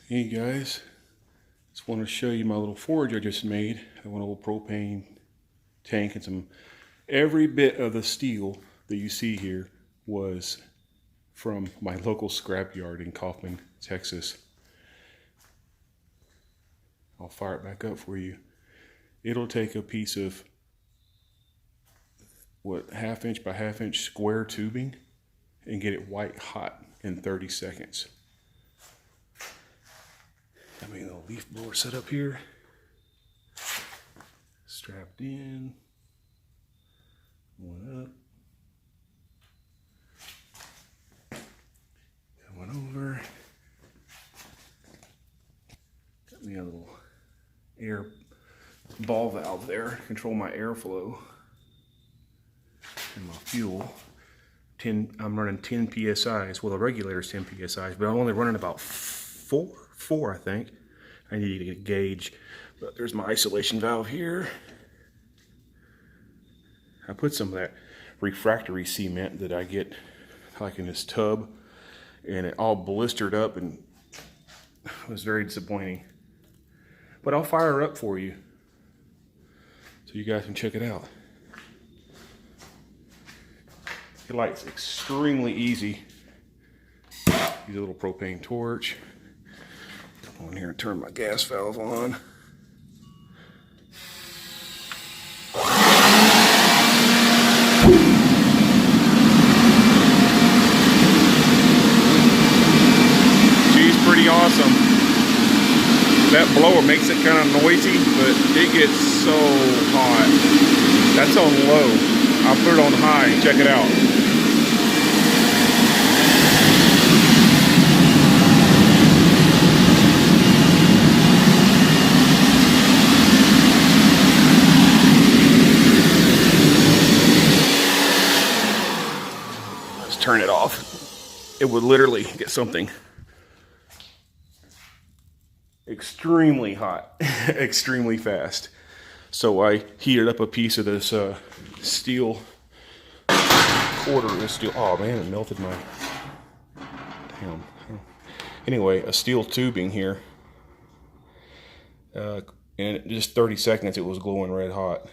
Hey guys, just want to show you my little forge I just made. I want a little propane tank and some, every bit of the steel that you see here was from my local scrapyard in Kaufman, Texas. I'll fire it back up for you. It'll take a piece of, what, 1/2 inch by 1/2 inch square tubing and get it white hot in 30 seconds. Got my little leaf blower set up here, strapped in, one up, coming over, got me a little air ball valve there, control my airflow and my fuel. I'm running 10 psi's. Well, the regulator's 10 psi's, but I'm only running about four, I think. I need to get a gauge, but there's my isolation valve here. I put some of that refractory cement that I get like in this tub, and it all blistered up and it was very disappointing. But I'll fire it up for you so you guys can check it out. It lights extremely easy. Use a little propane torch. Come on here and turn my gas valve on. She's pretty awesome. That blower makes it kind of noisy, but it gets so hot. That's on low. I'll put it on high. Check it out. Let's turn it off. It would literally get something extremely hot, extremely fast. So I heated up a piece of this steel, quarter of this steel. Oh man, it melted my, damn. Anyway, a steel tubing here. And in just 30 seconds, it was glowing red hot.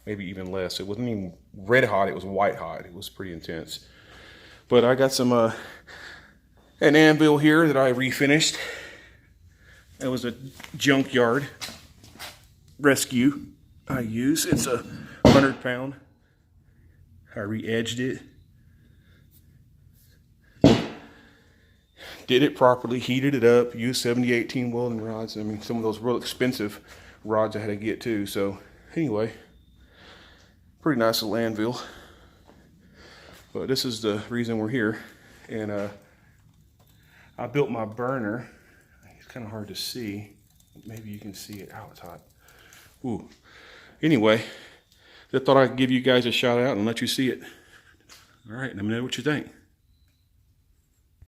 Maybe even less. It wasn't even red hot, it was white hot. It was pretty intense. But I got some, an anvil here that I refinished. It was a junkyard rescue I use. It's a 100-pound. I re-edged it. Did it properly, heated it up, used 70-18 welding rods. I mean, some of those real expensive rods I had to get too. So anyway, pretty nice little anvil. But this is the reason we're here. And I built my burner. It's kind of hard to see. Maybe you can see it. Ow, it's hot. Ooh. Anyway, I thought I'd give you guys a shout out and let you see it. All right, let me know what you think.